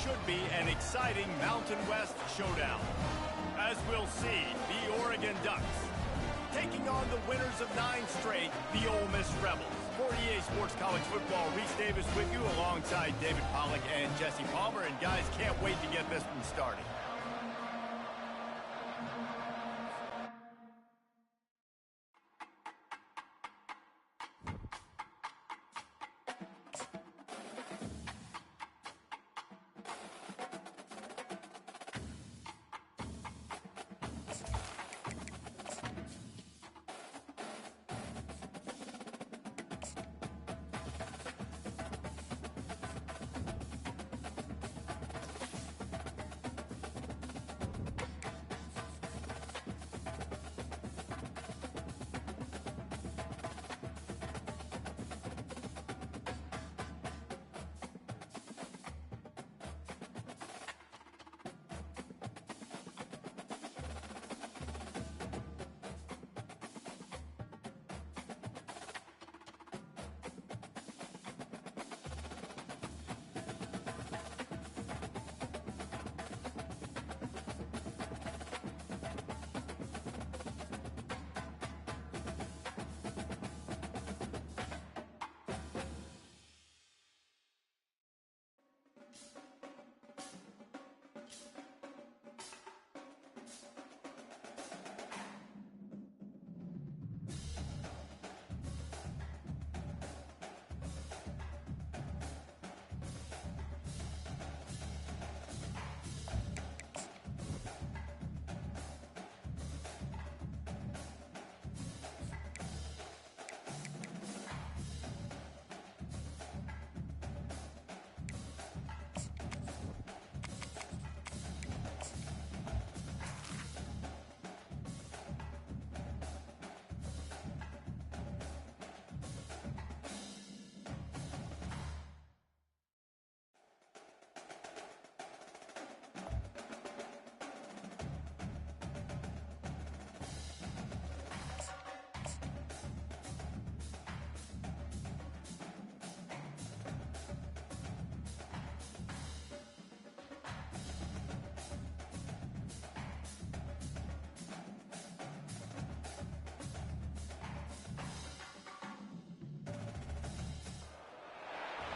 should be an exciting Mountain West showdown. As we'll see, the Oregon Ducks taking on the winners of 9 straight, the Ole Miss Rebels. For EA Sports College Football, Reese Davis with you alongside David Pollack and Jesse Palmer. And guys, can't wait to get this one started.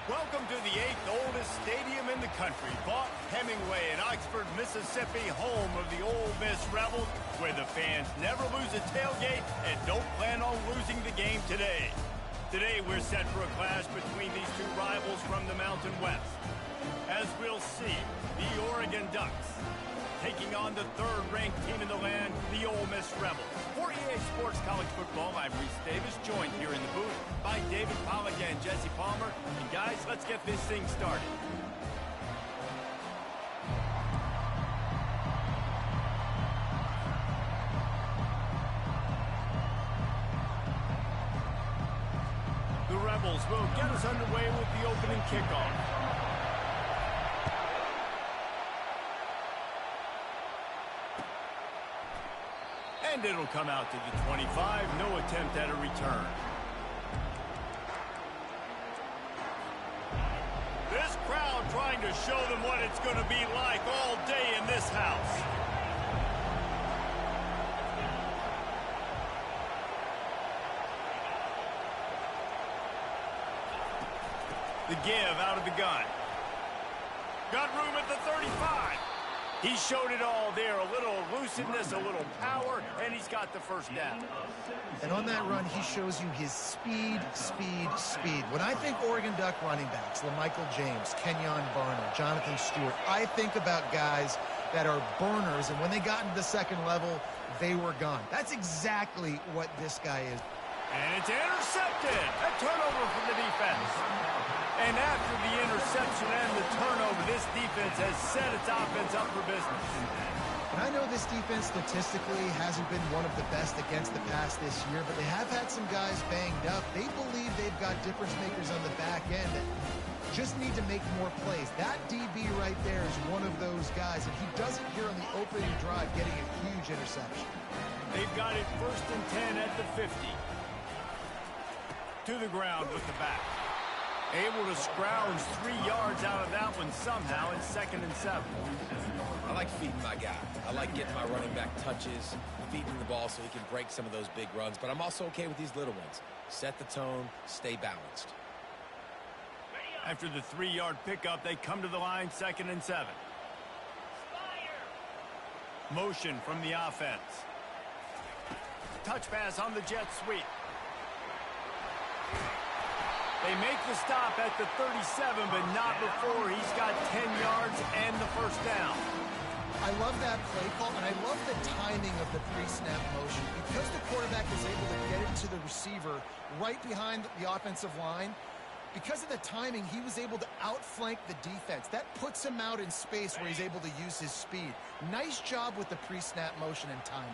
Welcome to the 8th oldest stadium in the country, Vaught Hemingway in Oxford, Mississippi, home of the Ole Miss Rebels, where the fans never lose a tailgate and don't plan on losing the game today. Today we're set for a clash between these two rivals from the Mountain West. As we'll see, the Oregon Ducks taking on the 3rd-ranked team in the land, the Ole Miss Rebels. For EA Sports College Football, I'm Reese Davis, joined here in the booth by David Pollack and Jesse Palmer. And guys, let's get this thing started. The Rebels will get us underway with the opening kickoff. And it'll come out to the 25. No attempt at a return. This crowd trying to show them what it's going to be like all day in this house. The give out of the gun. Got room at the 35. He showed it all there, a little elusiveness, a little power, and he's got the first down. And on that run, he shows you his speed, speed, speed. When I think Oregon Duck running backs, LaMichael James, Kenyon Barner, Jonathan Stewart, I think about guys that are burners, and when they got into the second level, they were gone. That's exactly what this guy is. And it's intercepted. A turnover from the defense. And after the interception and the turnover, this defense has set its offense up for business. And I know this defense statistically hasn't been one of the best against the pass this year, but they have had some guys banged up. They believe they've got difference makers on the back end that just need to make more plays. That DB right there is one of those guys, and he does it here on the opening drive, getting a huge interception. They've got it 1st and 10 at the 50. To the ground with the back. Able to scrounge 3 yards out of that one somehow in 2nd and 7. I like feeding my guy. I like getting my running back touches, feeding the ball so he can break some of those big runs. But I'm also okay with these little ones. Set the tone, stay balanced. After the 3-yard pickup, they come to the line 2nd and 7. Motion from the offense. Touch pass on the jet sweep. They make the stop at the 37, but not before he's got 10 yards and the first down. I love that play call, and I love the timing of the pre-snap motion. Because the quarterback is able to get it to the receiver right behind the offensive line, because of the timing, he was able to outflank the defense. That puts him out in space where he's able to use his speed. Nice job with the pre-snap motion and timing.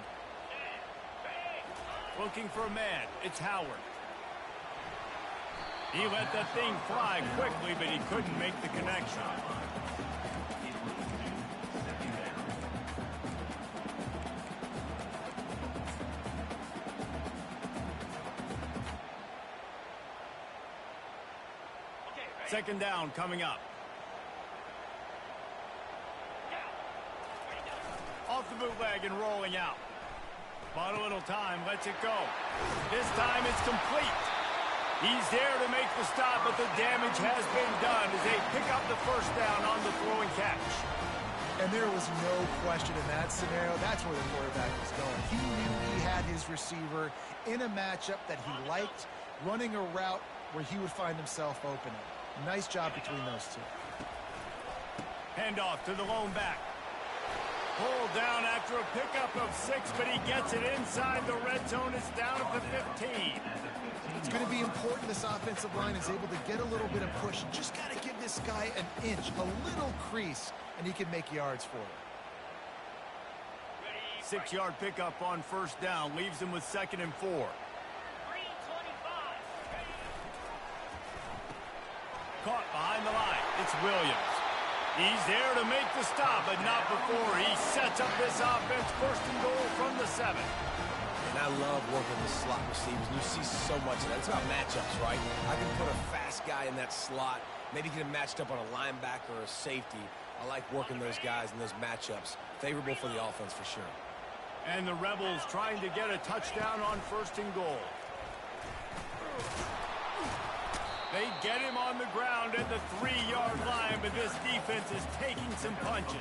Looking for a man. It's Howard. He let that thing fly quickly, but he couldn't make the connection. Second down coming up. Off the bootleg and rolling out. Bought a little time, lets it go. This time it's complete. He's there to make the stop, but the damage has been done as they pick up the first down on the throw and catch. And there was no question in that scenario. That's where the quarterback was going. He knew he had his receiver in a matchup that he liked, running a route where he would find himself opening. Nice job between those two. Handoff to the lone back. Pulled down after a pickup of 6, but he gets it inside the red zone. It's down at the 15. It's going to be important this offensive line is able to get a little bit of push. Just got to give this guy an inch, a little crease, and he can make yards for it. 6-yard pickup on first down. Leaves him with 2nd and 4. Caught behind the line. It's Williams. He's there to make the stop, but not before he sets up this offense. 1st and goal from the 7. And I love working with slot receivers. You see so much of that. It's about matchups, right? I can put a fast guy in that slot, maybe get him matched up on a linebacker or a safety. I like working those guys in those matchups. Favorable for the offense for sure. And the Rebels trying to get a touchdown on 1st and goal. They get him on the ground at the 3-yard line, but this defense is taking some punches.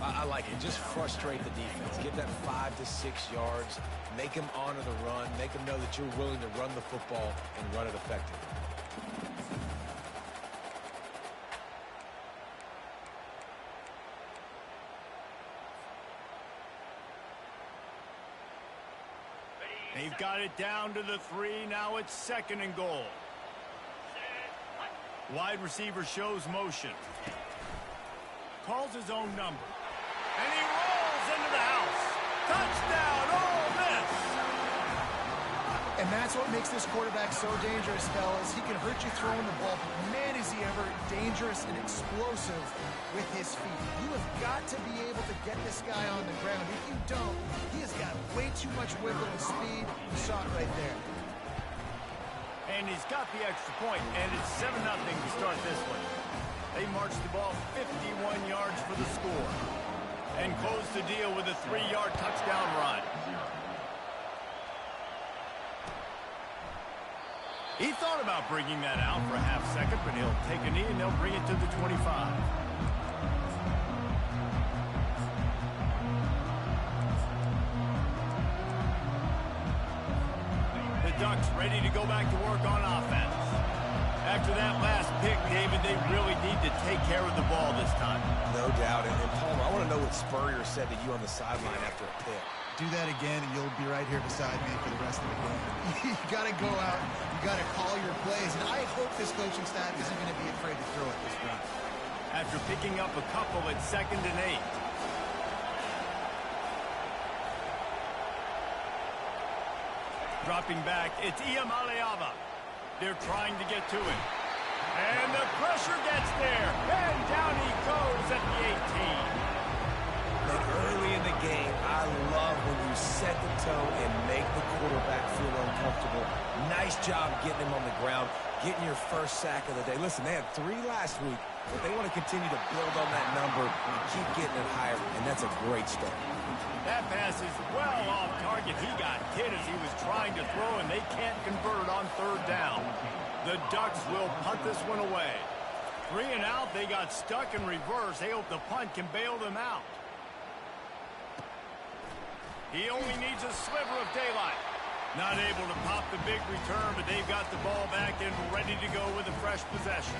I like it. Just frustrate the defense. Get that 5 to 6 yards. Make them honor the run. Make them know that you're willing to run the football and run it effectively. They've got it down to the 3. Now it's 2nd and goal. Wide receiver shows motion. Calls his own number. And he rolls into the house. Touchdown, Ole Miss! And that's what makes this quarterback so dangerous, fellas. He can hurt you throwing the ball, but man, is he ever dangerous and explosive with his feet. You have got to be able to get this guy on the ground. If you don't, he has got way too much wiggle and speed. You saw it right there. And he's got the extra point, and it's 7-0 to start this one. They march the ball 51 yards for the score and close the deal with a 3-yard touchdown run. He thought about bringing that out for a half second, but he'll take a knee and they'll bring it to the 25. Ducks ready to go back to work on offense. After that last pick, David, they really need to take care of the ball this time. No doubt. And Palmer, I want to know what Spurrier said to you on the sideline after a pick. Do that again, and you'll be right here beside me for the rest of the game. You got to go out. You got to call your plays. And I hope this coaching staff isn't going to be afraid to throw it this round. After picking up a couple at 2nd and 8. Dropping back, it's Iamaleava. They're trying to get to him. And the pressure gets there. And down he goes at the 18. But early in the game, I love when you set the tone and make the quarterback feel uncomfortable. Nice job getting him on the ground, getting your first sack of the day. Listen, they had 3 last week. But they want to continue to build on that number and keep getting it higher, and that's a great start. That pass is well off target. He got hit as he was trying to throw, and they can't convert on third down. The Ducks will punt this one away. 3 and out, they got stuck in reverse. They hope the punt can bail them out. He only needs a sliver of daylight. Not able to pop the big return, but they've got the ball back and ready to go with a fresh possession.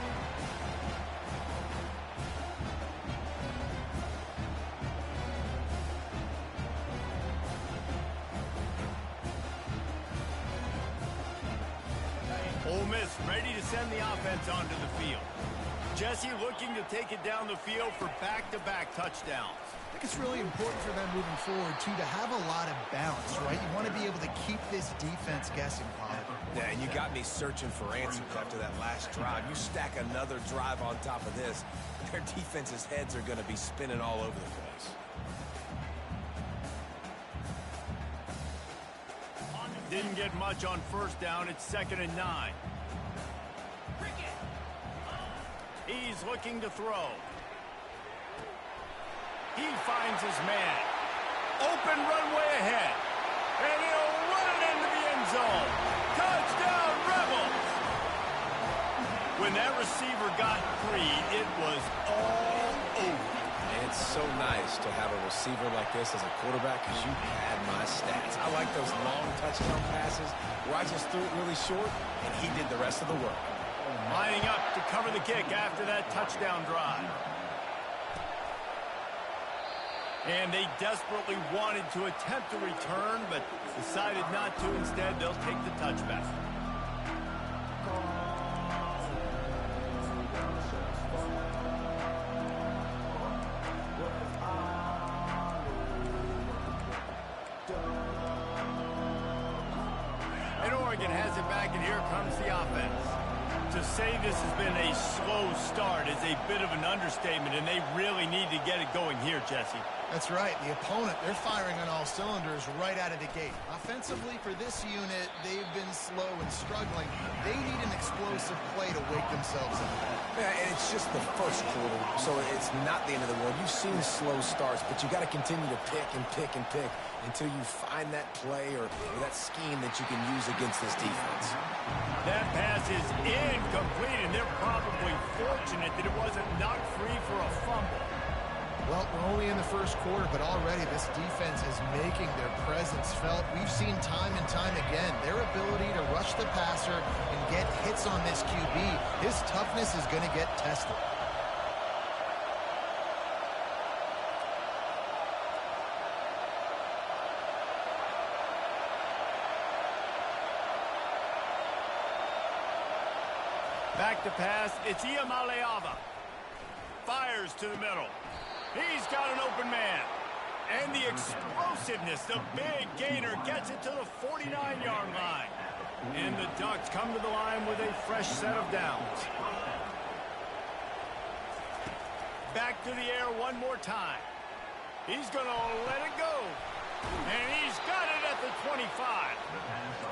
Ole Miss ready to send the offense onto the field. Jesse looking to take it down the field for back-to-back touchdowns. I think it's really important for them moving forward, too, to have a lot of balance, right? You want to be able to keep this defense guessing, Bob. Yeah, and you got me searching for answers after that last drive. You stack another drive on top of this, their defense's heads are going to be spinning all over the place. Didn't get much on first down. It's 2nd and 9. He's looking to throw. He finds his man. Open runway ahead. And he'll run it into the end zone. Touchdown, Rebels! When that receiver got free, it was all over. It's so nice to have a receiver like this as a quarterback because you had my stats. I like those long touchdown passes where I just threw it really short and he did the rest of the work. Lining up to cover the kick after that touchdown drive. And they desperately wanted to attempt a return, but decided not to. Instead, they'll take the touchback. And Oregon has it back, and here comes the offense. To say this has been a slow start is a bit of an understatement, and they really need to get it going here, Jesse. That's right. The opponent, they're firing on all cylinders right out of the gate. Offensively, for this unit, they've been slow and struggling. They need an explosive play to wake themselves up. Yeah, and it's just the first quarter, so it's not the end of the world. You've seen slow starts, but you got to continue to pick and pick and pick until you find that play or that scheme that you can use against this defense. That pass is incomplete, and they're probably fortunate that it wasn't knocked free for a fumble. Well, we're only in the first quarter, but already this defense is making their presence felt. We've seen time and time again their ability to rush the passer and get hits on this QB. His toughness is going to get tested. Back to pass, it's Iamaleava. Fires to the middle. He's got an open man. And the explosiveness, the big gainer gets it to the 49-yard line. And the Ducks come to the line with a fresh set of downs. Back to the air one more time. He's going to let it go. And he's got it at the 25.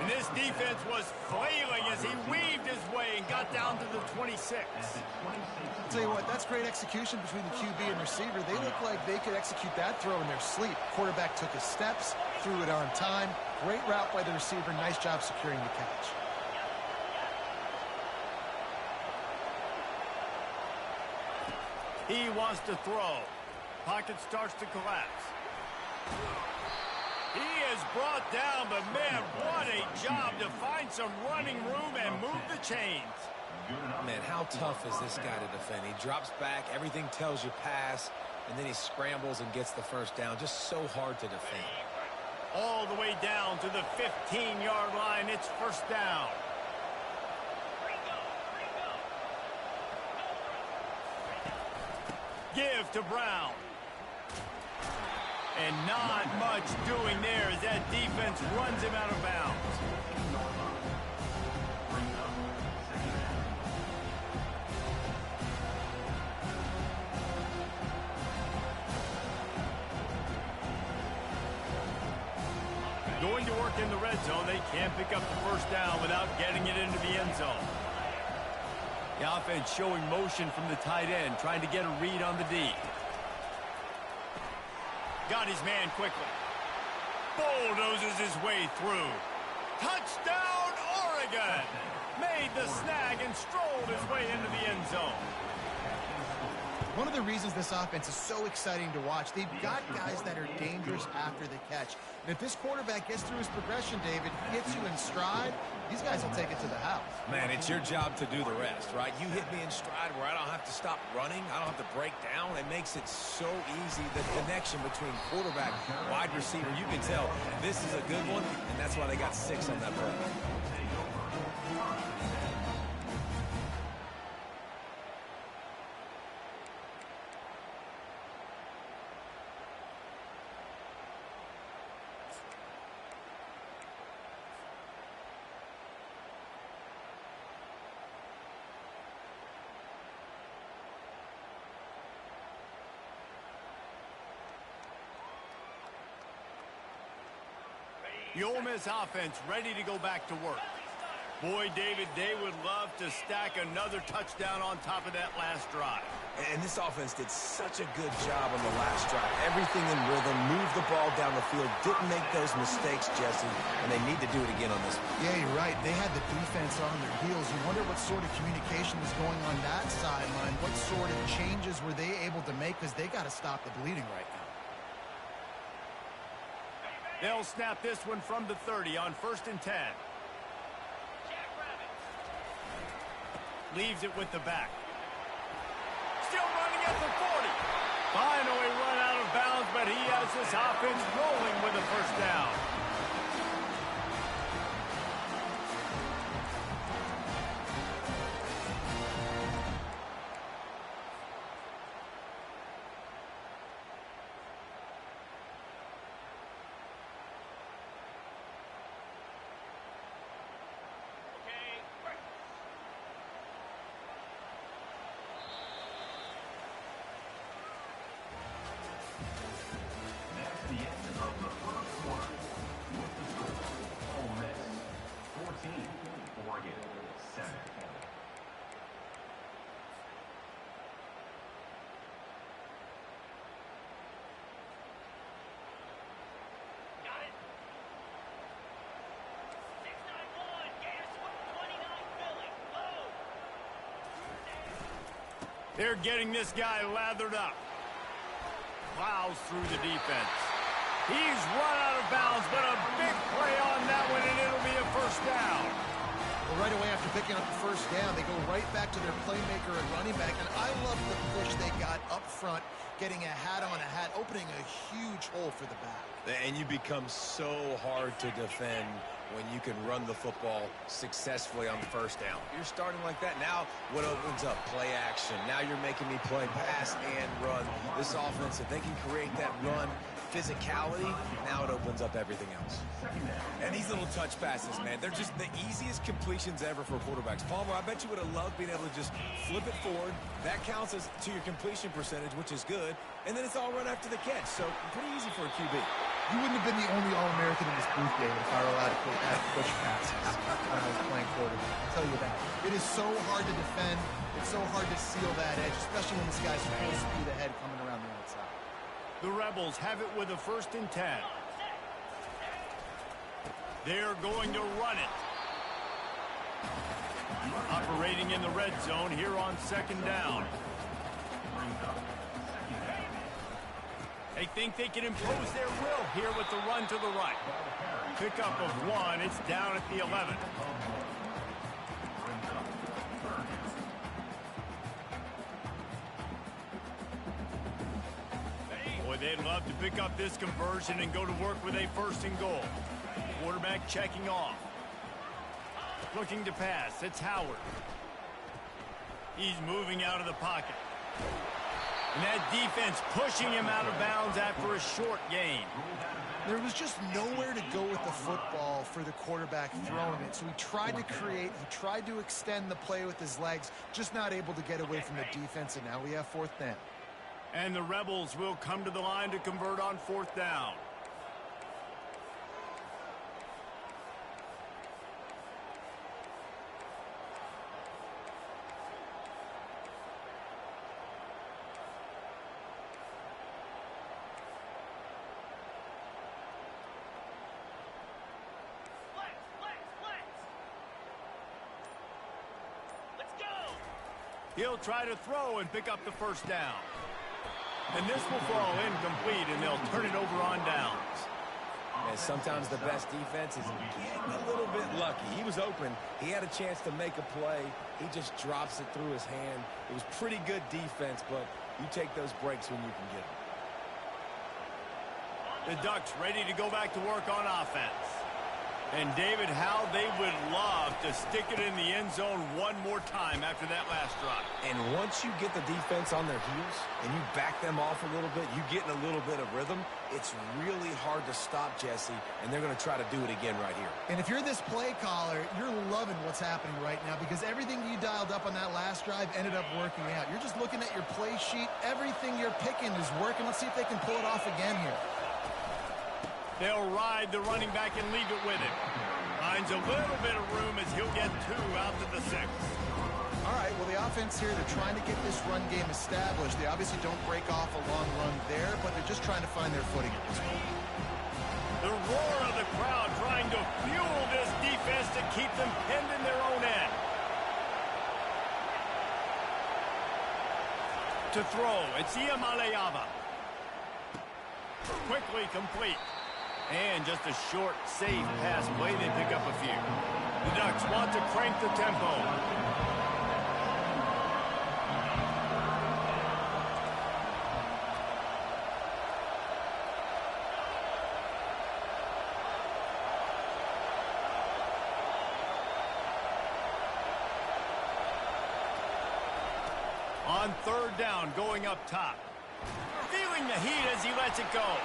And this defense was flailing as he weaved his way and got down to the 26. I'll tell you what, that's great execution between the QB and receiver. They look like they could execute that throw in their sleep. Quarterback took his steps, threw it on time. Great route by the receiver. Nice job securing the catch. He wants to throw. Pocket starts to collapse. He is brought down, but man, what a job to find some running room and move the chains. Man, how tough is this guy to defend? He drops back, everything tells you pass, and then he scrambles and gets the first down. Just so hard to defend. All the way down to the 15-yard line. It's first down. Give to Brown. And not much doing there as that defense runs him out of bounds. Going to work in the red zone. They can't pick up the first down without getting it into the end zone. The offense showing motion from the tight end, trying to get a read on the D. Got his man quickly. Bulldozes his way through. Touchdown, Oregon! Made the snag and strolled his way into the end zone. One of the reasons this offense is so exciting to watch, they've got guys that are dangerous after the catch. And if this quarterback gets through his progression, David, gets you in stride, these guys will take it to the house. Man, it's your job to do the rest, right? You hit me in stride where I don't have to stop running. I don't have to break down. It makes it so easy, the connection between quarterback, wide receiver. You can tell this is a good one, and that's why they got 6 on that play. The Ole Miss offense ready to go back to work. Boy, David, they would love to stack another touchdown on top of that last drive. And this offense did such a good job on the last drive. Everything in rhythm, moved the ball down the field, didn't make those mistakes, Jesse, and they need to do it again on this one. Yeah, you're right. They had the defense on their heels. You wonder what sort of communication was going on that sideline. What sort of changes were they able to make, because they got to stop the bleeding right now. They'll snap this one from the 30 on 1st and 10. Leaves it with the back. Still running at the 40. Finally run out of bounds, but he has this offense rolling with a first down. They're getting this guy lathered up. Plows through the defense. He's run out of bounds, but a big play on that one, and it'll be a first down. Well, right away after picking up the first down, they go right back to their playmaker and running back. And I love the push they got up front, getting a hat on a hat, opening a huge hole for the back. And you become so hard to defend when you can run the football successfully on the first down. You're starting like that. Now what opens up? Play action. Now you're making me play pass and run. This offense, if they can create that run physicality, now it opens up everything else. And these little touch passes, man, they're just the easiest completions ever for quarterbacks. Palmer, I bet you would have loved being able to just flip it forward. That counts as to your completion percentage, which is good. And then it's all run after the catch. So pretty easy for a QB. You wouldn't have been the only All-American in this booth, David, if I were allowed to push passes when I was playing quarterback. I'll tell you that. It is so hard to defend. It's so hard to seal that edge, especially when this guy's full speed ahead coming around the outside. The Rebels have it with a 1st and 10. They're going to run it. Operating in the red zone here on 2nd down. They think they can impose their will here with the run to the right. Pickup of 1. It's down at the 11. Boy, they'd love to pick up this conversion and go to work with a 1st and goal. Quarterback checking off. Looking to pass. It's Howard. He's moving out of the pocket. And that defense pushing him out of bounds after a short gain. There was just nowhere to go with the football for the quarterback throwing it. So he tried to create, he tried to extend the play with his legs, just not able to get away from the defense, and now we have 4th down. And the Rebels will come to the line to convert on 4th down. He'll try to throw and pick up the first down. And this will fall incomplete, and they'll turn it over on downs. And sometimes the best defense is getting a little bit lucky. He was open. He had a chance to make a play. He just drops it through his hand. It was pretty good defense, but you take those breaks when you can get them. The Ducks ready to go back to work on offense. And, David, how they would love to stick it in the end zone one more time after that last drive. And once you get the defense on their heels and you back them off a little bit, you get in a little bit of rhythm, it's really hard to stop, Jesse, and they're going to try to do it again right here. And if you're this play caller, you're loving what's happening right now because everything you dialed up on that last drive ended up working out. You're just looking at your play sheet. Everything you're picking is working. Let's see if they can pull it off again here. They'll ride the running back and leave it with him. Finds a little bit of room as he'll get 2 out to the 6. All right, well, the offense here, they're trying to get this run game established. They obviously don't break off a long run there, but they're just trying to find their footing at this point. The roar of the crowd trying to fuel this defense to keep them pinned in their own end. To throw, it's Iamaleava. Quickly complete. And just a short, safe pass play. They pick up a few. The Ducks want to crank the tempo. On 3rd down, going up top. Feeling the heat as he lets it go.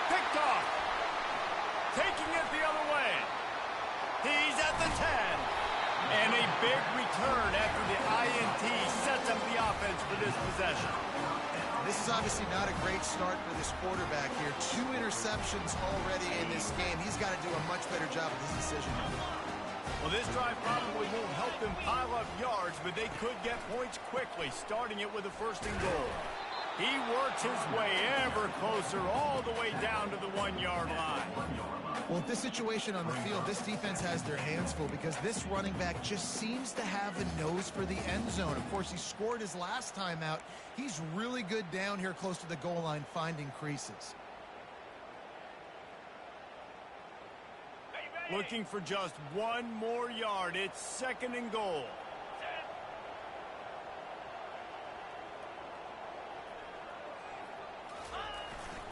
Picked off. Taking it the other way. He's at the 10. And a big return after the INT sets up the offense for this possession. This is obviously not a great start for this quarterback here. 2 interceptions already in this game. He's got to do a much better job of this decision. Well, this drive probably won't help them pile up yards, but they could get points quickly, starting it with a 1st and goal. He works his way ever closer all the way down to the 1-yard line. Well, at this situation on the field, this defense has their hands full because this running back just seems to have a nose for the end zone. Of course, he scored his last time out. He's really good down here close to the goal line finding creases. Looking for just 1 more yard. It's 2nd and goal.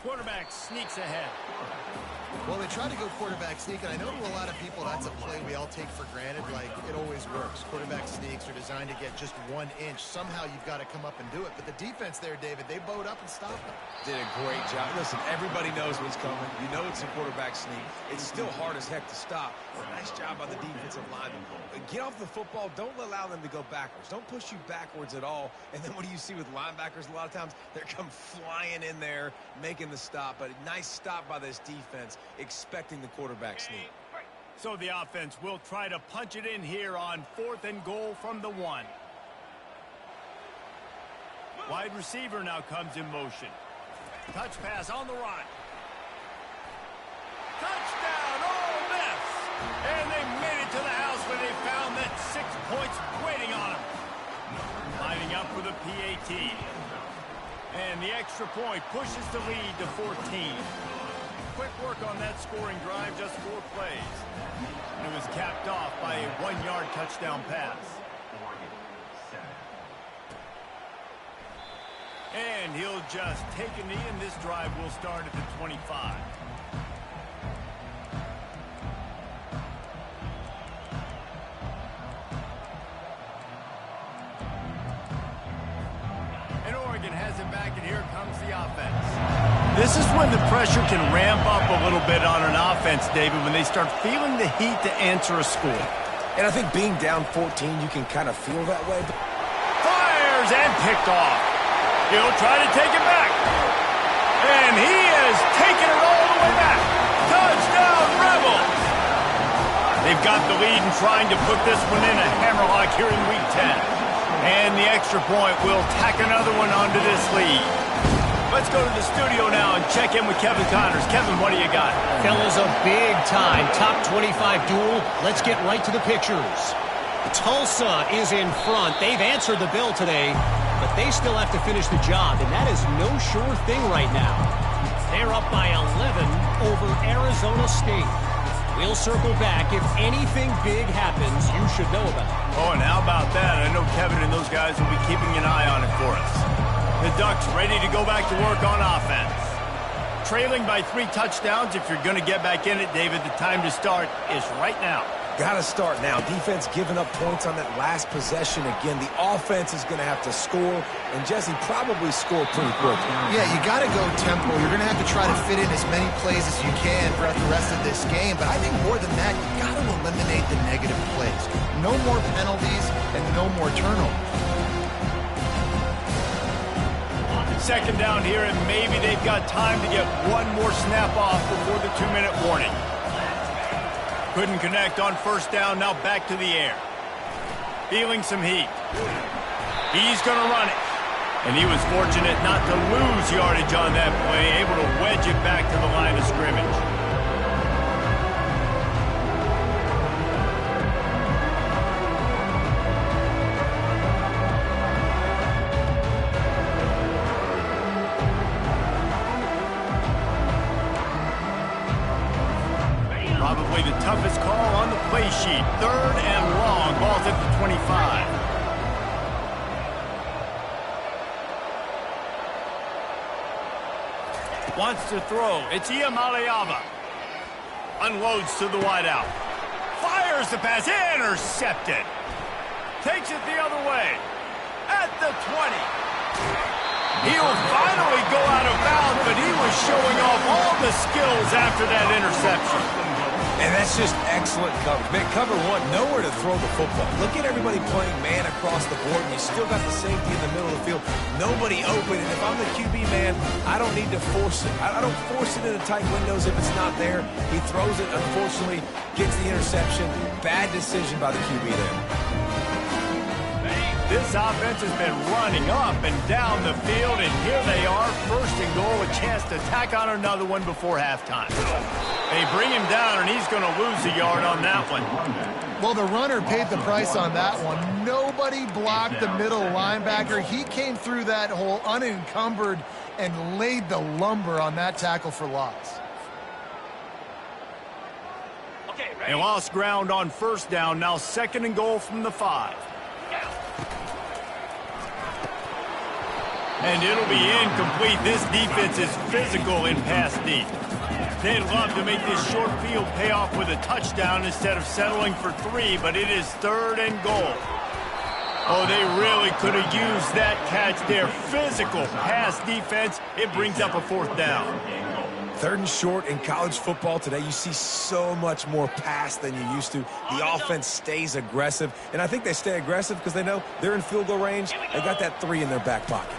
Quarterback sneaks ahead. Well, they try to go quarterback sneak, and I know to a lot of people that's a play we all take for granted, like it always works. Quarterback sneaks are designed to get just 1 inch. Somehow you've got to come up and do it. But the defense there, David, they bowed up and stopped them. Did a great job. Listen, everybody knows what's coming. You know it's a quarterback sneak. It's still hard as heck to stop. Nice job by the defensive lineman. Get off the football. Don't allow them to go backwards. Don't push you backwards at all. And then what do you see with linebackers a lot of times? They come flying in there, making the stop. But a nice stop by this defense, expecting the quarterback sneak. So the offense will try to punch it in here on 4th and goal from the 1. Wide receiver now comes in motion. Touch pass on the run. Touchdown, Ole Miss! And they made it to the house where they found that 6 points waiting on them. Lining up for the PAT. And the extra point pushes the lead to 14. Quick work on that scoring drive, just 4 plays. And it was capped off by a 1-yard touchdown pass. And he'll just take a knee, and this drive will start at the 25. And Oregon has it back, and here comes the offense. This is when the pressure can ramp up a little bit on an offense, David, when they start feeling the heat to answer a score. And I think being down 14, you can kind of feel that way. Fires and picked off. He'll try to take it back. And he is taking it all the way back. Touchdown, Rebels! They've got the lead and trying to put this one in a hammerlock here in Week 10. And the extra point will tack another one onto this lead. Let's go to the studio now and check in with Kevin Connors. Kevin, what do you got? Fellas, a big-time top 25 duel. Let's get right to the pictures. Tulsa is in front. They've answered the bell today, but they still have to finish the job, and that is no sure thing right now. They're up by 11 over Arizona State. We'll circle back. If anything big happens, you should know about it. Oh, and how about that? I know Kevin and those guys will be keeping an eye on it for us. The Ducks ready to go back to work on offense. Trailing by 3 touchdowns. If you're going to get back in it, David, the time to start is right now. Got to start now. Defense giving up points on that last possession. Again, the offense is going to have to score, and Jesse probably score pretty quick. Yeah, you got to go tempo. You're going to have to try to fit in as many plays as you can throughout the rest of this game. But I think more than that, you got to eliminate the negative plays. No more penalties and no more turnovers. Second down here, and maybe they've got time to get one more snap off before the 2-minute warning. Couldn't connect on first down, now back to the air. Feeling some heat. He's going to run it. And he was fortunate not to lose yardage on that play, able to wedge it back to the line of scrimmage. Probably the toughest call on the play sheet. 3rd and long. Ball's at the 25. Wants to throw. It's Iamaleava. Unloads to the wideout. Fires the pass. Intercepted. Takes it the other way. At the 20. He'll finally go out of bounds, but he was showing off all the skills after that interception. And that's just excellent coverage. Man, cover one, nowhere to throw the football. Look at everybody playing man across the board, and you still got the safety in the middle of the field. Nobody open, and if I'm the QB man, I don't need to force it. I don't force it into tight windows if it's not there. He throws it, unfortunately, gets the interception. Bad decision by the QB there. This offense has been running up and down the field, and here they are, 1st and goal, a chance to tack on another one before halftime. They bring him down, and he's going to lose a yard on that one. Well, the runner paid the price on that one. Nobody blocked the middle linebacker. He came through that hole unencumbered and laid the lumber on that tackle for loss. They lost ground on first down, now 2nd and goal from the 5. And it'll be incomplete. This defense is physical in pass deep. They'd love to make this short field pay off with a touchdown instead of settling for 3, but it is 3rd and goal. Oh, they really could have used that catch there. Physical pass defense. It brings up a 4th down. 3rd and short in college football today. You see so much more pass than you used to. The offense stays aggressive, and I think they stay aggressive because they know they're in field goal range. They got that 3 in their back pocket.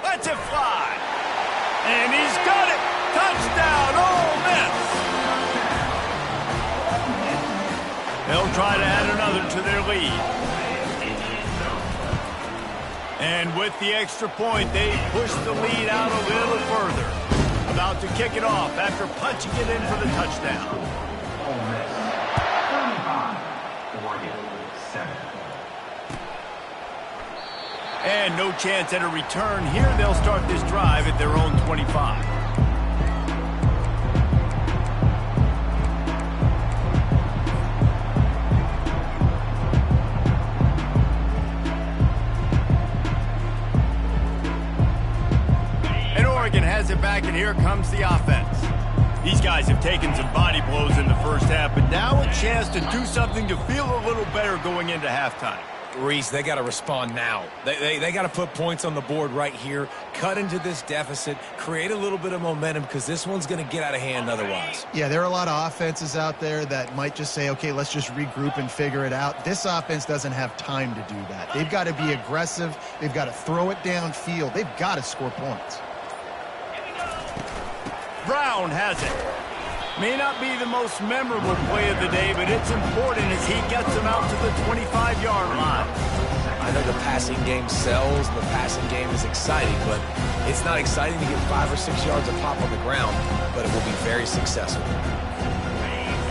Lets it fly. And he's got it. Touchdown, Ole Miss. They'll try to add another to their lead. And with the extra point, they push the lead out a little further. About to kick it off after punching it in for the touchdown. Ole Miss, 35, Oregon, 7. And no chance at a return here. They'll start this drive at their own 25. And Oregon has it back, and here comes the offense. These guys have taken some body blows in the first half, but now a chance to do something to feel a little better going into halftime. Reese, they got to respond now. They got to put points on the board right here, cut into this deficit, create a little bit of momentum because this one's going to get out of hand otherwise. Yeah, there are a lot of offenses out there that might just say, okay, let's just regroup and figure it out. This offense doesn't have time to do that. They've got to be aggressive. They've got to throw it downfield. They've got to score points. Brown has it. May not be the most memorable play of the day, but it's important as he gets them out to the 25-yard line. I know the passing game sells, the passing game is exciting, but it's not exciting to get 5 or 6 yards of pop on the ground, but it will be very successful.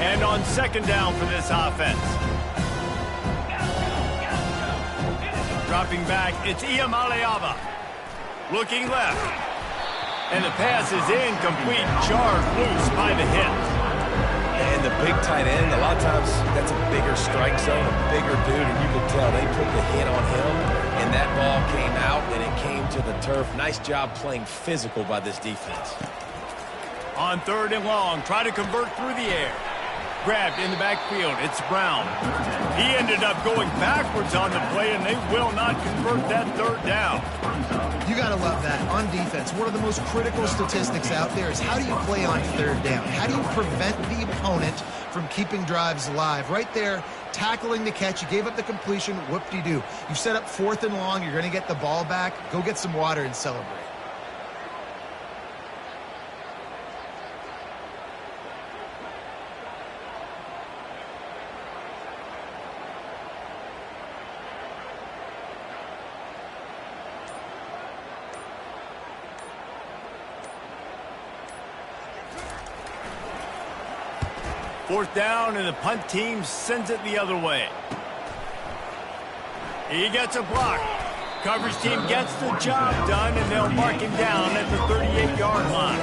And on 2nd down for this offense. Dropping back, it's Iamaleava. Looking left. And the pass is incomplete, jarred loose by the hit. And the big tight end, a lot of times that's a bigger strike zone, a bigger dude, and you can tell they put the hit on him, and that ball came out, and it came to the turf. Nice job playing physical by this defense. On 3rd and long, try to convert through the air. Grabbed in the backfield, it's Brown. He ended up going backwards on the play, and they will not convert that 3rd down. You got to love that. On defense, one of the most critical statistics out there is how do you play on 3rd down? How do you prevent the opponent from keeping drives alive? Right there, tackling the catch. You gave up the completion. Whoop-de-doo. You set up 4th and long. You're going to get the ball back. Go get some water and celebrate. Fourth down, and the punt team sends it the other way. He gets a block. Coverage team gets the job done, and they'll mark him down at the 38-yard line.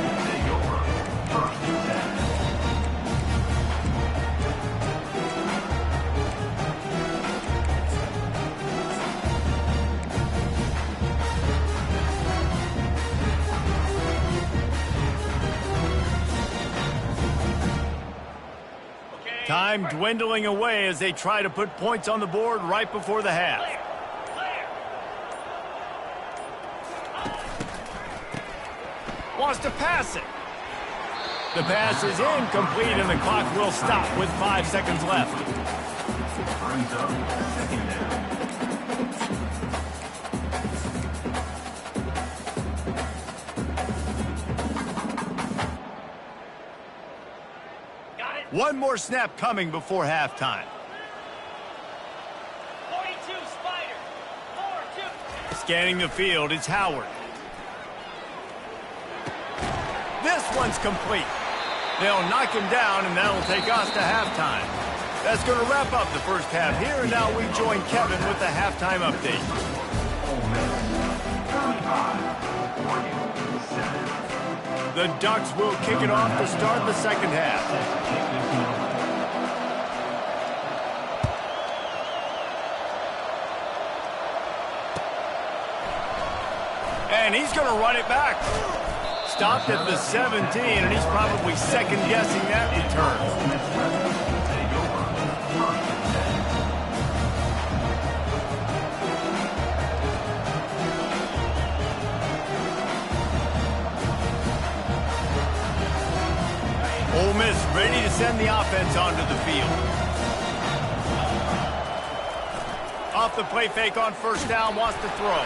Time dwindling away as they try to put points on the board right before the half. Wants to pass it. The pass is incomplete, and the clock will stop with 5 seconds left. Brings up 2nd down. One more snap coming before halftime. 42 Spider. 4-2. Scanning the field, it's Howard. This one's complete. They'll knock him down, and that'll take us to halftime. That's going to wrap up the first half here, and now we join Kevin with the halftime update. Ole Miss 35-47. The Ducks will kick it off to start the second half. And he's going to run it back. Stopped at the 17, and he's probably second-guessing that return. Ole Miss ready to send the offense onto the field. Off the play fake on first down, wants to throw.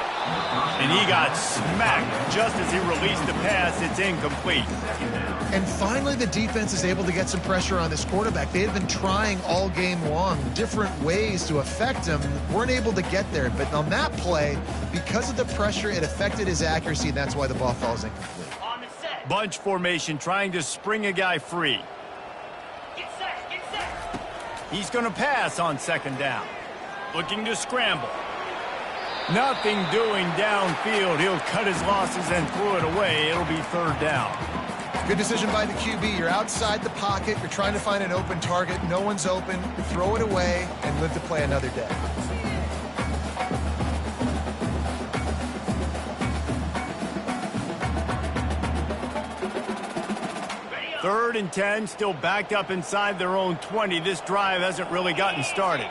And he got smacked just as he released the pass. It's incomplete. And finally, the defense is able to get some pressure on this quarterback. They had been trying all game long different ways to affect him. Weren't able to get there. But on that play, because of the pressure, it affected his accuracy, and that's why the ball falls incomplete. Bunch formation, trying to spring a guy free. Get set. He's going to pass on second down. Looking to scramble. Nothing doing downfield. He'll cut his losses and throw it away. It'll be third down. Good decision by the QB. You're outside the pocket. You're trying to find an open target. No one's open. Throw it away and live to play another day. Third and 10, still backed up inside their own 20. This drive hasn't really gotten started.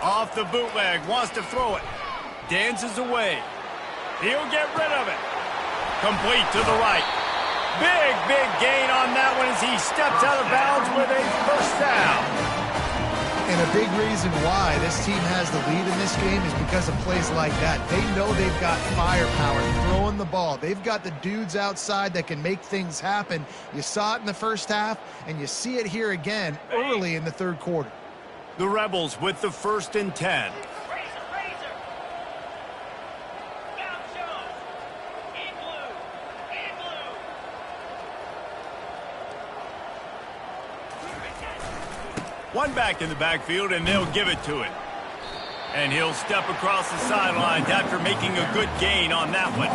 Off the bootleg, wants to throw it. Dances away. He'll get rid of it. Complete to the right. Big gain on that one as he steps out of bounds with a first down. And a big reason why this team has the lead in this game is because of plays like that. They know they've got firepower throwing the ball. They've got the dudes outside that can make things happen. You saw it in the first half, and you see it here again early in the third quarter. The Rebels with the 1st and 10. Razor. Gaucho. In blue. One back in the backfield, and they'll give it to him. And he'll step across the sidelines after making a good gain on that one.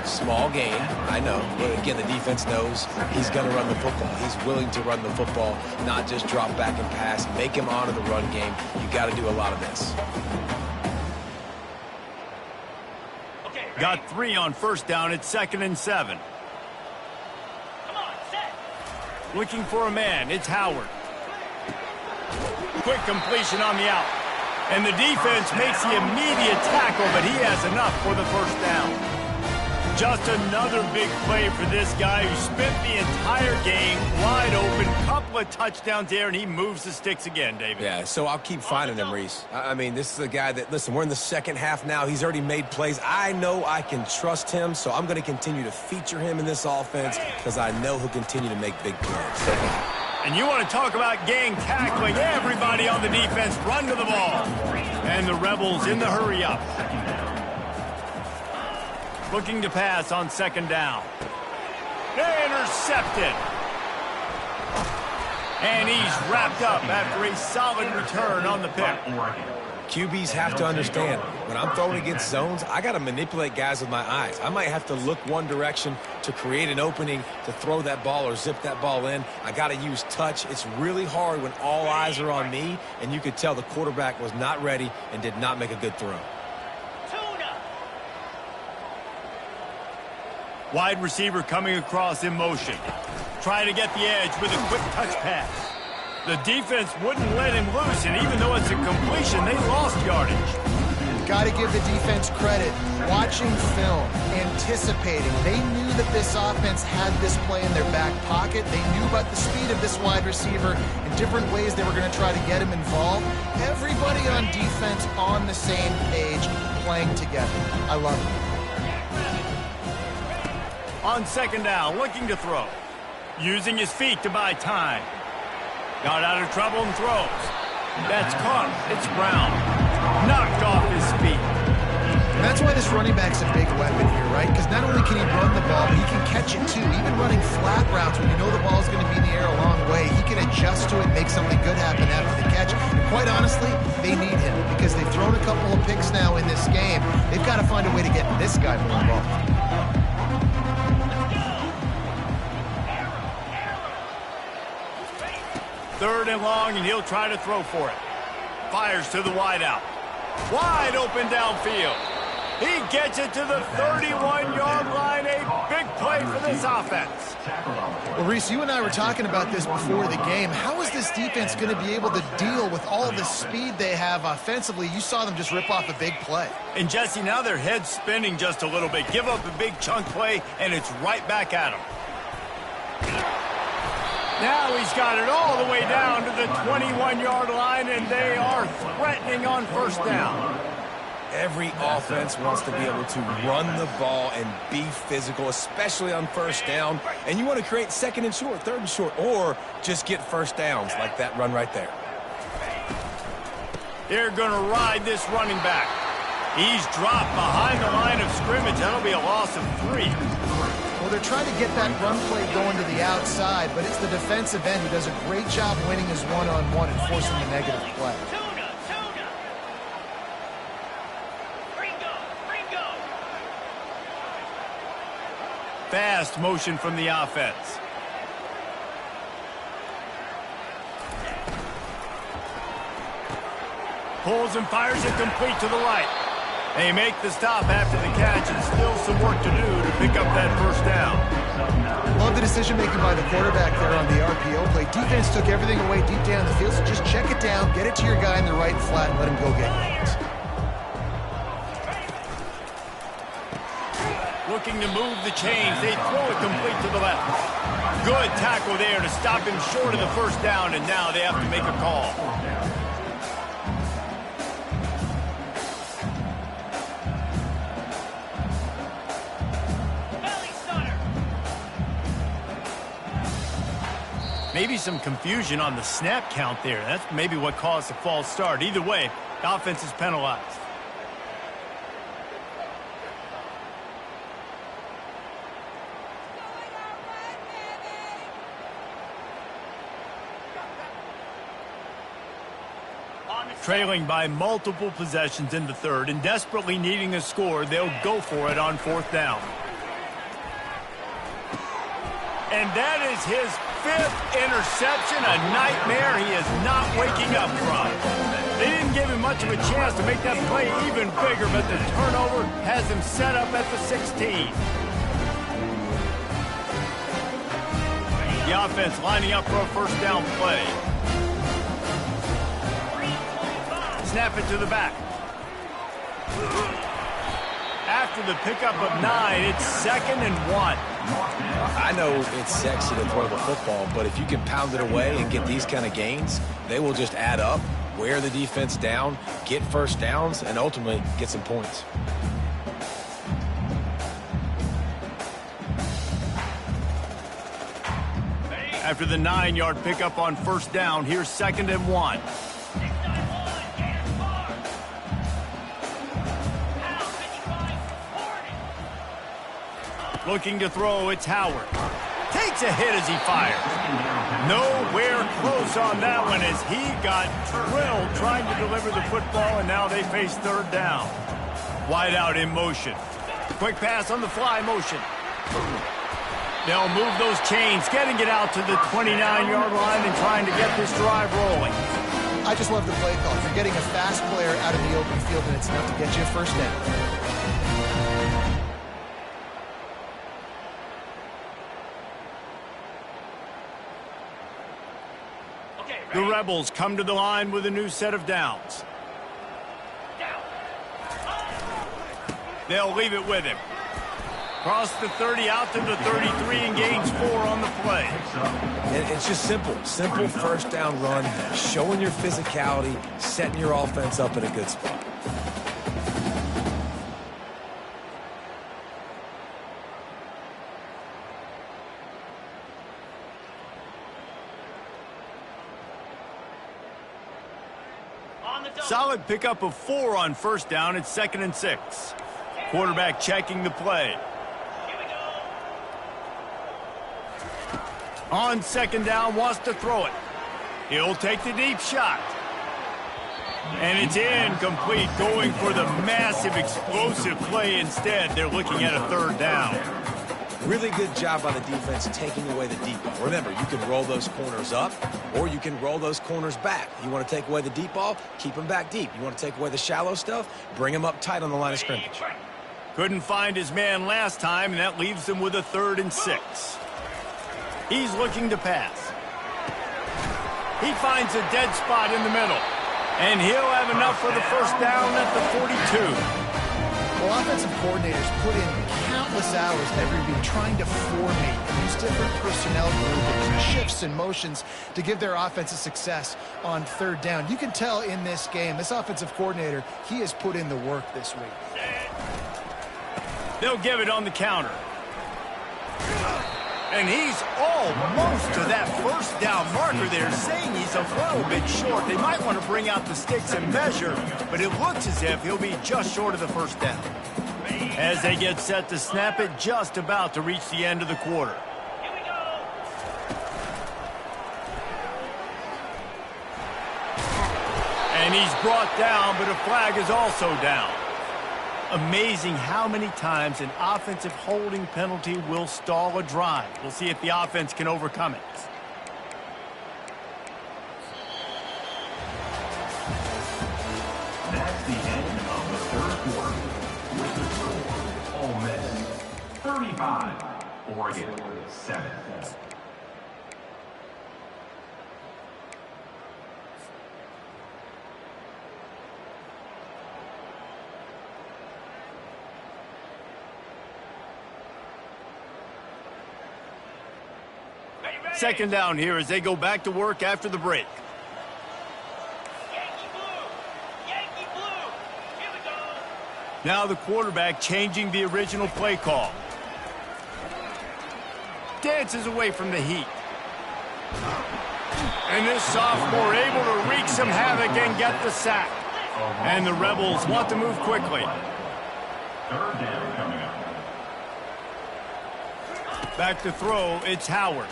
Small gain, I know. But again, the defense knows he's going to run the football. He's willing to run the football, not just drop back and pass. Make him honor the run game. You got to do a lot of this. Got 3 on first down. It's 2nd and 7. Come on, set. Looking for a man. It's Howard. Quick completion on the out. And the defense makes the immediate tackle, but he has enough for the first down. Just another big play for this guy who spent the entire game wide open. Couple of touchdowns there, and he moves the sticks again, David. Yeah, so I'll keep finding him, Reese. I mean, this is a guy that, listen, we're in the second half now. He's already made plays. I know I can trust him, so I'm going to continue to feature him in this offense because I know he'll continue to make big plays. And you want to talk about gang tackling. Everybody on the defense run to the ball. And the Rebels in the hurry up. Looking to pass on 2nd down. Intercepted. And he's wrapped up after a solid return on the pick. QBs have to understand, when I'm throwing against zones, I got to manipulate guys with my eyes. I might have to look one direction to create an opening to throw that ball or zip that ball in. I got to use touch. It's really hard when all eyes are on me, and you could tell the quarterback was not ready and did not make a good throw. Wide receiver coming across in motion. Trying to get the edge with a quick touch pass. The defense wouldn't let him loose, and even though it's a completion, they lost yardage. Got to give the defense credit. Watching film, anticipating. They knew that this offense had this play in their back pocket. They knew about the speed of this wide receiver and different ways they were going to try to get him involved. Everybody on defense on the same page, playing together. I love it. On 2nd down, looking to throw. Using his feet to buy time. Got out of trouble and throws. That's caught. It's Brown. Knocked off his feet. And that's why this running back's a big weapon here, right? Because not only can he run the ball, but he can catch it too. Even running flat routes when you know the ball's going to be in the air a long way, he can adjust to it, make something good happen after the catch. And quite honestly, they need him because they've thrown a couple of picks now in this game. They've got to find a way to get this guy more involved. 3rd and long, and he'll try to throw for it. Fires to the wideout. Wide open downfield. He gets it to the 31-yard line. A big play for this offense. Well, Reese, you and I were talking about this before the game. How is this defense going to be able to deal with all the speed they have offensively? You saw them just rip off a big play. And, Jesse, now their head's spinning just a little bit. Give up a big chunk play, and it's right back at them. Now he's got it all the way down to the 21-yard line, and they are threatening on 1st down. Every offense wants to be able to run the ball and be physical, especially on 1st down. And you want to create 2nd and short, 3rd and short, or just get 1st downs like that run right there. They're going to ride this running back. He's dropped behind the line of scrimmage. That'll be a loss of 3. Well, they're trying to get that run play going to the outside, but it's the defensive end who does a great job winning his one-on-one and forcing the negative play. Fast motion from the offense. Pulls and fires it complete to the right. They make the stop after the catch, and still some work to do to pick up that 1st down. Love the decision-making by the quarterback there on the RPO play. Defense took everything away deep down the field, so just check it down, get it to your guy in the right flat, and let him go get it. Looking to move the chains. They throw it complete to the left. Good tackle there to stop him short of the 1st down, and now they have to make a call. Maybe some confusion on the snap count there. That's maybe what caused the false start. Either way, the offense is penalized. On the Trailing by multiple possessions in the third and desperately needing a score, they'll go for it on fourth down. And that is his 5th interception, a nightmare he is not waking up from. They didn't give him much of a chance to make that play even bigger, but the turnover has him set up at the 16. The offense lining up for a first down play. Snap it to the back. After the pickup of 9, it's 2nd and 1. I know it's sexy to throw the football, but if you can pound it away and get these kind of gains, they will just add up, wear the defense down, get first downs, and ultimately get some points. After the 9-yard pickup on first down, here's 2nd and 1. Looking to throw, it's Howard. Takes a hit as he fires. Nowhere close on that one as he got drilled trying to deliver the football, and now they face third down. Wide out in motion. Quick pass on the fly motion. They'll move those chains, getting it out to the 29-yard line and trying to get this drive rolling. I just love the play call. You're getting a fast player out of the open field, and it's enough to get you a first down. The Rebels come to the line with a new set of downs. They'll leave it with him. Cross the 30 out to the 33 and gains 4 on the play. It's just simple first down run, showing your physicality, setting your offense up in a good spot. Solid pickup of 4 on first down. It's 2nd and 6. Quarterback checking the play. On 2nd down, wants to throw it. He'll take the deep shot. And it's incomplete, going for the massive explosive play instead. They're looking at a 3rd down. Really good job by the defense taking away the deep ball. Remember, you can roll those corners up, or you can roll those corners back. You want to take away the deep ball, keep them back deep. You want to take away the shallow stuff, bring them up tight on the line of scrimmage. Couldn't find his man last time, and that leaves him with a 3rd and 6. He's looking to pass. He finds a dead spot in the middle, and he'll have enough for the first down at the 42. Well, offensive coordinators put in countless hours every week trying to formate, use different personnel groupings, shifts and motions to give their offense a success on 3rd down. You can tell in this game, this offensive coordinator, he has put in the work this week. They'll give it on the counter. And he's almost to that first down marker there, saying he's a little bit short. They might want to bring out the sticks and measure, but it looks as if he'll be just short of the first down. As they get set to snap it, just about to reach the end of the quarter. And he's brought down, but a flag is also down. Amazing how many times an offensive holding penalty will stall a drive. We'll see if the offense can overcome it. That's the end of the 3rd quarter. With the score, Ole Miss 35, Oregon 7. Second down here as they go back to work after the break. Yankee blue! Yankee blue! Here we go! Now the quarterback changing the original play call. Dances away from the heat. And this sophomore able to wreak some havoc and get the sack. And the Rebels want to move quickly. 3rd down coming up. Back to throw, it's Howard.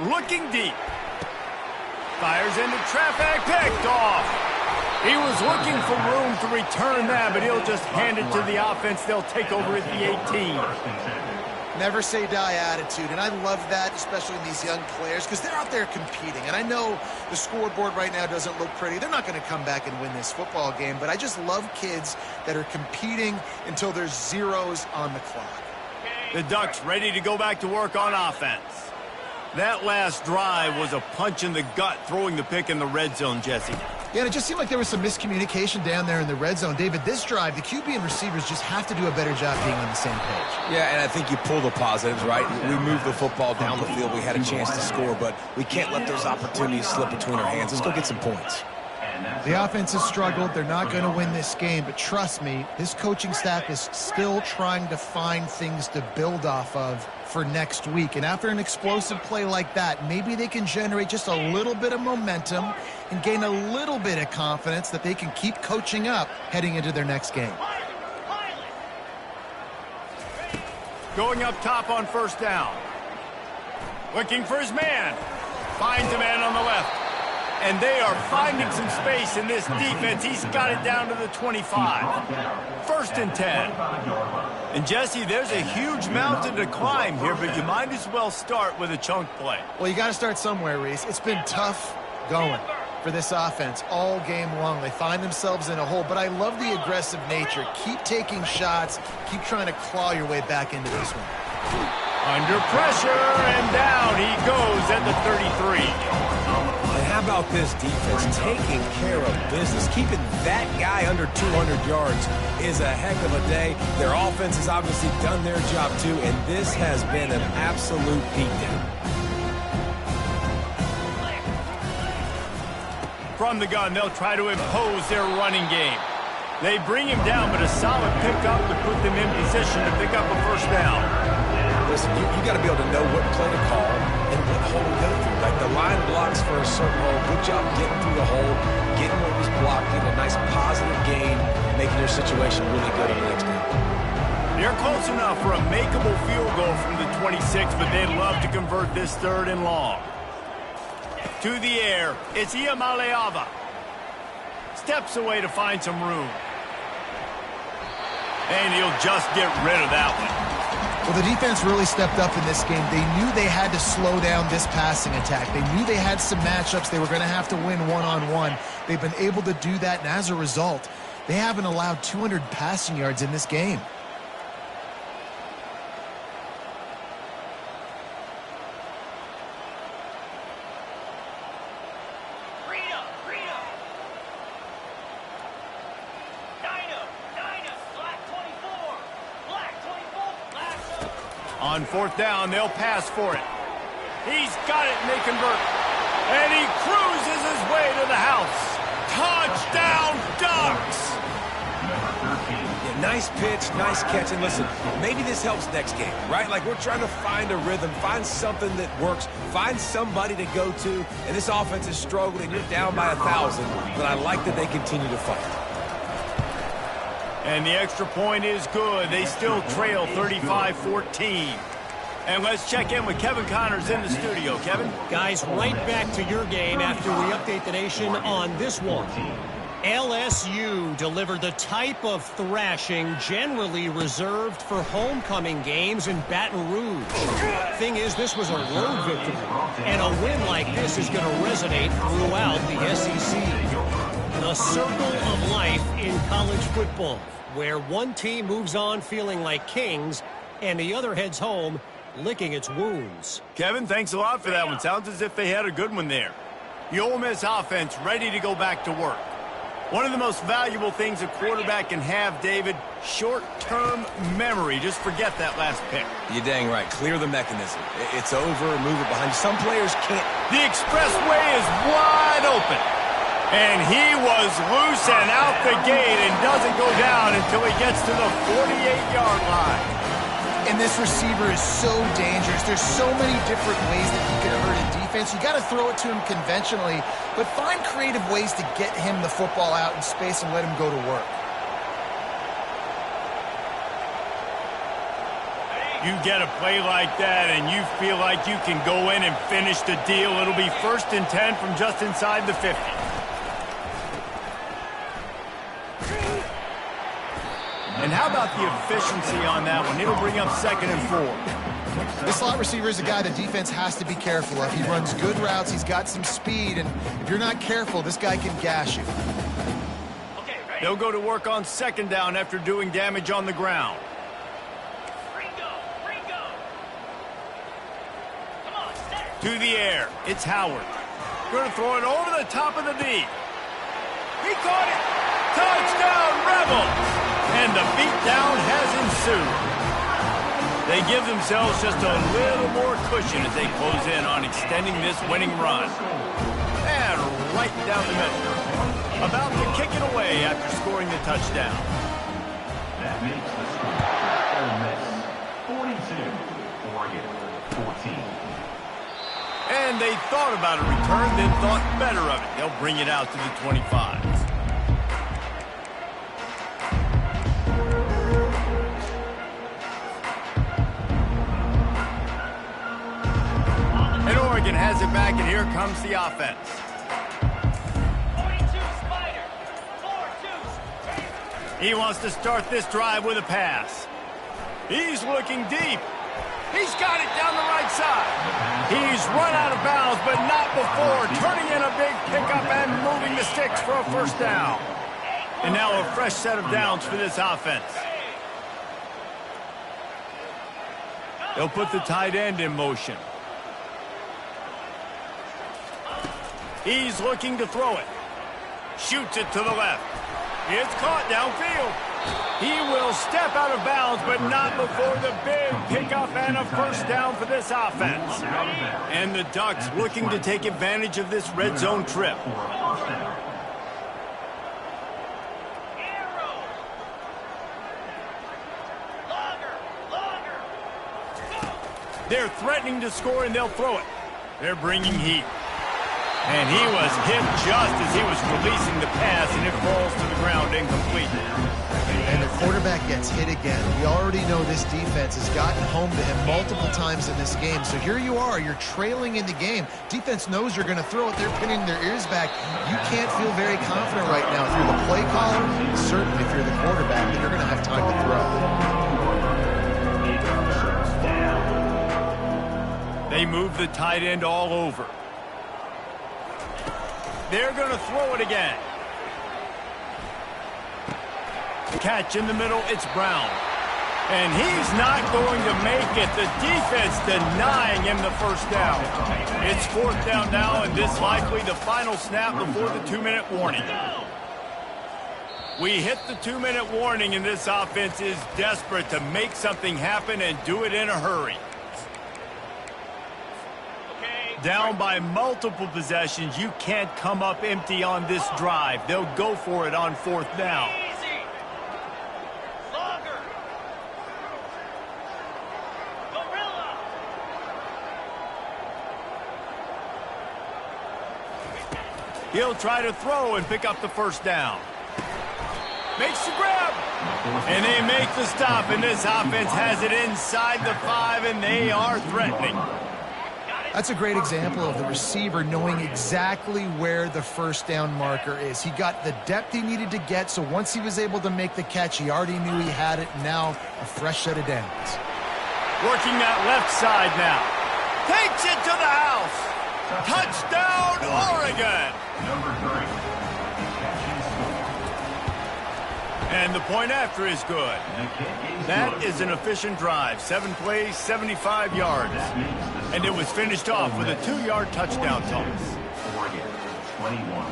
Looking deep. Fires into traffic, picked off. He was looking for room to return that, but he'll just hand it to the offense. They'll take over at the 18. Never say die attitude, and I love that, especially in these young players, because they're out there competing. And I know the scoreboard right now doesn't look pretty. They're not going to come back and win this football game, but I just love kids that are competing until there's zeros on the clock. The Ducks ready to go back to work on offense. That last drive was a punch in the gut, throwing the pick in the red zone, Jesse. Yeah, and it just seemed like there was some miscommunication down there in the red zone. David, this drive, the QB and receivers just have to do a better job being on the same page. Yeah, and I think you pull the positives, right? We moved the football down the field. We had a chance to score, but we can't let those opportunities slip between our hands. Let's go get some points. The offense has struggled. They're not going to win this game, but trust me, this coaching staff is still trying to find things to build off of for next week. And after an explosive play like that, maybe they can generate just a little bit of momentum and gain a little bit of confidence that they can keep coaching up heading into their next game. Going up top on first down. Looking for his man. Finds a man on the left. And they are finding some space in this defense. He's got it down to the 25. First and 10. And Jesse, there's a huge mountain to climb here, but you might as well start with a chunk play. Well, you got to start somewhere, Reese. It's been tough going for this offense all game long. They find themselves in a hole, but I love the aggressive nature. Keep taking shots. Keep trying to claw your way back into this one. Under pressure, and down he goes at the 33. And how about this defense taking care of business? Keeping that guy under 200 yards is a heck of a day. Their offense has obviously done their job too, and this has been an absolute beatdown. From the gun, they'll try to impose their running game. They bring him down, but a solid pickup to put them in position to pick up a first down. Listen, you got to be able to know what play to call and what hole to go through. Like the line blocks for a certain hole. Good job getting through the hole, getting what was blocked, getting a nice positive gain, making your situation really good in the next game. They're close enough for a makeable field goal from the 26, but they'd love to convert this third and long. To the air, it's Iamaleava. Steps away to find some room. And he'll just get rid of that one. Well, the defense really stepped up in this game. They knew they had to slow down this passing attack. They knew they had some matchups they were going to have to win one-on-one. They've been able to do that, and as a result, they haven't allowed 200 passing yards in this game. On fourth down, they'll pass for it. He's got it, and they convert. And he cruises his way to the house. Touchdown, Ducks! Yeah, nice pitch, nice catch. And listen, maybe this helps next game, right? Like we're trying to find a rhythm, find something that works, find somebody to go to. And this offense is struggling. You're down by 1,000, but I like that they continue to fight. And the extra point is good. They still trail 35-14. And let's check in with Kevin Connors in the studio. Kevin? Guys, right back to your game after we update the nation on this one. LSU delivered the type of thrashing generally reserved for homecoming games in Baton Rouge. Thing is, this was a road victory, and a win like this is going to resonate throughout the SEC. The circle of life in college football, where one team moves on feeling like kings and the other heads home licking its wounds. Kevin, thanks a lot for that one. Sounds as if they had a good one there. The Ole Miss offense ready to go back to work. One of the most valuable things a quarterback can have, David, short-term memory. Just forget that last pick. You're dang right. Clear the mechanism. It's over. Move it behind you. Some players can't. The expressway is wide open. And he was loose and out the gate and doesn't go down until he gets to the 48-yard line. And this receiver is so dangerous. There's so many different ways that he could hurt a defense. You got to throw it to him conventionally, but find creative ways to get him the football out in space and let him go to work. You get a play like that and you feel like you can go in and finish the deal. It'll be 1st and 10 from just inside the 50. And how about the efficiency on that one? It'll bring up 2nd and 4. This slot receiver is a guy the defense has to be careful of. He runs good routes. He's got some speed. And if you're not careful, this guy can gash you. They'll go to work on 2nd down after doing damage on the ground. To the air. It's Howard. Going to throw it over the top of the knee. He caught it. Touchdown, Rebels. And the beatdown has ensued. They give themselves just a little more cushion as they close in on extending this winning run. And right down the middle. About to kick it away after scoring the touchdown. That makes the score Ole Miss 42, Oregon 14. And they thought about a return, then thought better of it. They'll bring it out to the 25. And Oregon has it back, and here comes the offense. 42 Spider. 4-2. He wants to start this drive with a pass. He's looking deep. He's got it down the right side. He's run out of bounds, but not before turning in a big pickup and moving the sticks for a 1st down. And now a fresh set of downs for this offense. They'll put the tight end in motion. He's looking to throw it. Shoots it to the left. It's caught downfield. He will step out of bounds, but not before the big pickup and a 1st down for this offense. And the Ducks looking to take advantage of this red zone trip. They're threatening to score, and they'll throw it. They're bringing heat. And he was hit just as he was releasing the pass, and it falls to the ground incomplete. And the quarterback gets hit again. We already know this defense has gotten home to him multiple times in this game. So here you are, you're trailing in the game. Defense knows you're going to throw it. They're pinning their ears back. You can't feel very confident right now. If you're the play caller, certainly if you're the quarterback, that you're going to have time to throw. They move the tight end all over. They're going to throw it again. Catch in the middle, it's Brown. And he's not going to make it. The defense denying him the 1st down. It's 4th down now, and this likely the final snap before the 2-minute warning. We hit the 2-minute warning, and this offense is desperate to make something happen and do it in a hurry. Down by multiple possessions, you can't come up empty on this drive. They'll go for it on 4th down. Easy. Longer. Gorilla. He'll try to throw and pick up the 1st down. Makes the grab. And they make the stop, and this offense has it inside the 5, and they are threatening. That's a great example of the receiver knowing exactly where the 1st down marker is. He got the depth he needed to get, so once he was able to make the catch, he already knew he had it. Now a fresh set of downs. Working that left side now. Takes it to the house. Touchdown, Oregon. Number 3. And the point after is good. That is an efficient drive. 7 plays, 75 yards. And it was finished off with a 2-yard touchdown toss. Oregon 21.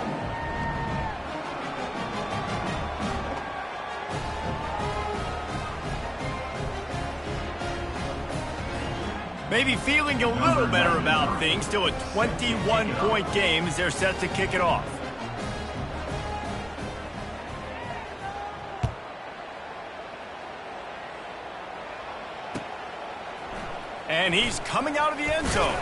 Maybe feeling a little better about things. Still a 21-point game as they're set to kick it off. And he's coming out of the end zone.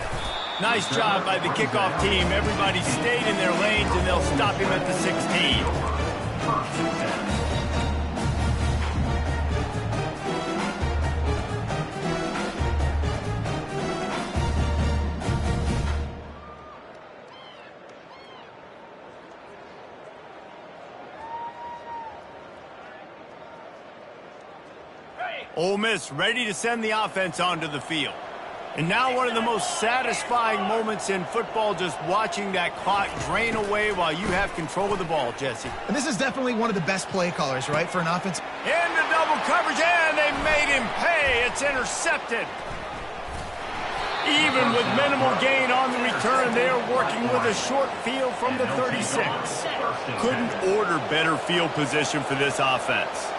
Nice job by the kickoff team. Everybody stayed in their lanes, and they'll stop him at the 16. Ole Miss ready to send the offense onto the field. And now one of the most satisfying moments in football, just watching that clock drain away while you have control of the ball, Jesse. And this is definitely one of the best play callers, right, for an offense. Into double coverage, and they made him pay. It's intercepted. Even with minimal gain on the return, they're working with a short field from the 36. Couldn't order better field position for this offense.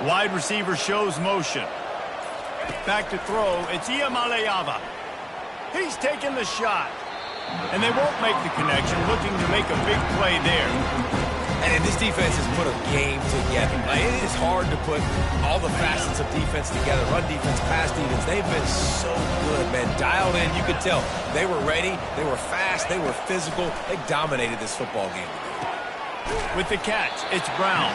Wide receiver shows motion. Back to throw. It's Iamaleava. He's taking the shot. And they won't make the connection, looking to make a big play there. And this defense has put a game together. Like, it is hard to put all the facets of defense together. Run defense, pass defense. They've been so good, man. Dialed in, you could tell. They were ready. They were fast. They were physical. They dominated this football game. With the catch, it's Brown.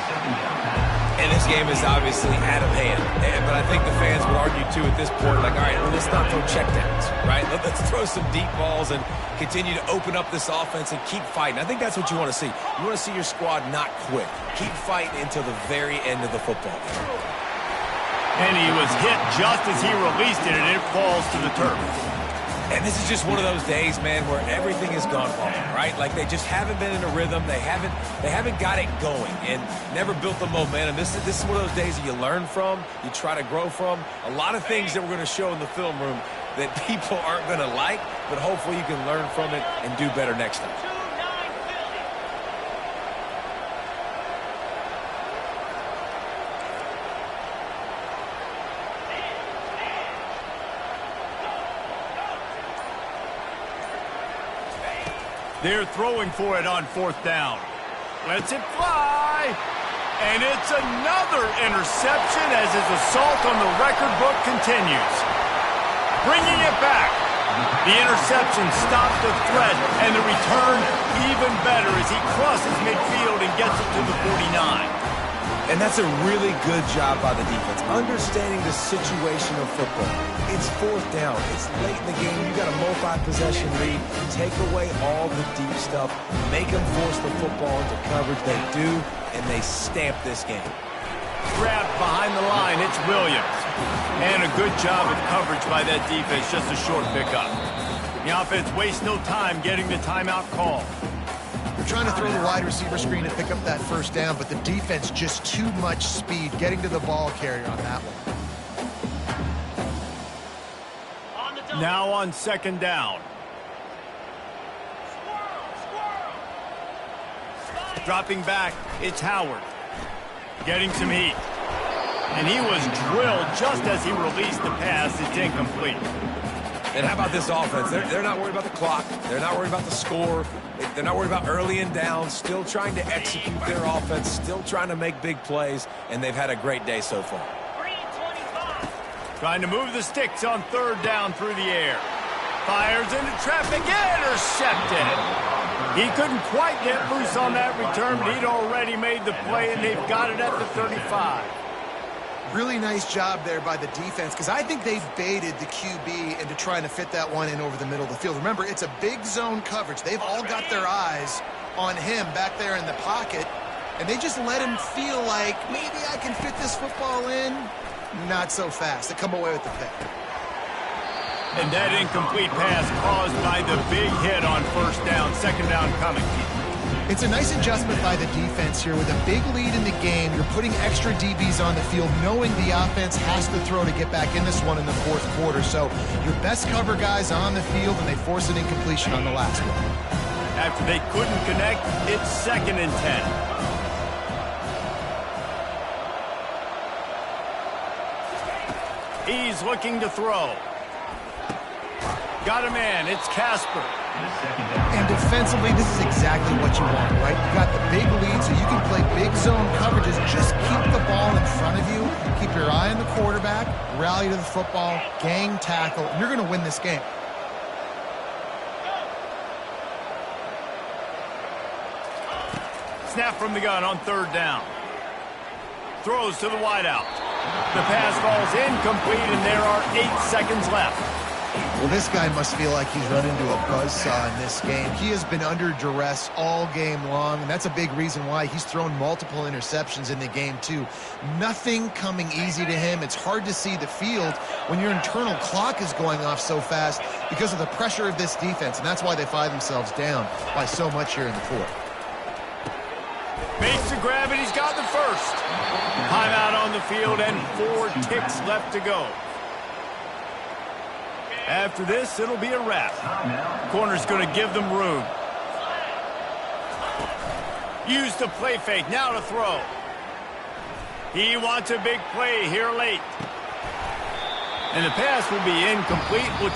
And this game is obviously out of hand. But I think the fans would argue, too, at this point, like, all right, well, let's not throw checkdowns, right? Let's throw some deep balls and continue to open up this offense and keep fighting. I think that's what you want to see. You want to see your squad not quit. Keep fighting until the very end of the football game. And he was hit just as he released it, and it falls to the turf. And this is just one of those days, man, where everything has gone wrong, right? Like, they just haven't been in a rhythm. They haven't got it going and never built the momentum. This is one of those days that you learn from, you try to grow from. A lot of things that we're going to show in the film room that people aren't going to like, but hopefully you can learn from it and do better next time. They're throwing for it on fourth down. Lets it fly. And it's another interception as his assault on the record book continues. Bringing it back. The interception stops the threat, and the return even better as he crosses midfield and gets it to the 49. And that's a really good job by the defense, understanding the situation of football. It's fourth down. It's late in the game. You got a multi-possession lead. Take away all the deep stuff. Make them force the football into coverage. They do, and they stamp this game. Trapped behind the line, it's Williams. And a good job of coverage by that defense, just a short pickup. The offense wastes no time getting the timeout call. They're trying to throw the wide receiver screen to pick up that first down, but the defense just too much speed getting to the ball carrier on that one. Now on second down. Dropping back, it's Howard. Getting some heat. And he was drilled just as he released the pass. It's incomplete. And how about this offense? They're not worried about the clock. They're not worried about the score. They're not worried about early and down. Still trying to execute their offense. Still trying to make big plays. And they've had a great day so far. Trying to move the sticks on third down through the air. Fires into traffic. Intercepted. He couldn't quite get loose on that return, but he'd already made the play, and they've got it at the 35. Really nice job there by the defense, because I think they baited the QB into trying to fit that one in over the middle of the field. Remember, it's a big zone coverage. They've all got their eyes on him back there in the pocket, and they just let him feel like, maybe I can fit this football in. Not so fast. They come away with the pick. And that incomplete pass caused by the big hit on first down. Second down coming. It's a nice adjustment by the defense here. With a big lead in the game, you're putting extra DBs on the field, knowing the offense has to throw to get back in this one in the fourth quarter. So your best cover guys on the field, and they force an incompletion on the last one. After they couldn't connect, it's 2nd and 10. He's looking to throw. Got a man. It's Casper. And defensively, this is exactly what you want, right? You got the big lead, so you can play big zone coverages. Just keep the ball in front of you. Keep your eye on the quarterback. Rally to the football. Gang tackle. And you're going to win this game. Snap from the gun on third down. Throws to the wideout. The pass falls incomplete, and there are 8 seconds left. Well, this guy must feel like he's run into a buzzsaw in this game. He has been under duress all game long, and that's a big reason why he's thrown multiple interceptions in the game, too. Nothing coming easy to him. It's hard to see the field when your internal clock is going off so fast because of the pressure of this defense, and that's why they find themselves down by so much here in the fourth. Makes the grab, and he's got the first. Timeout on the field, and 4 ticks left to go. After this, it'll be a wrap. Corner's going to give them room. Use the play fake, now to throw. He wants a big play here late. And the pass will be incomplete.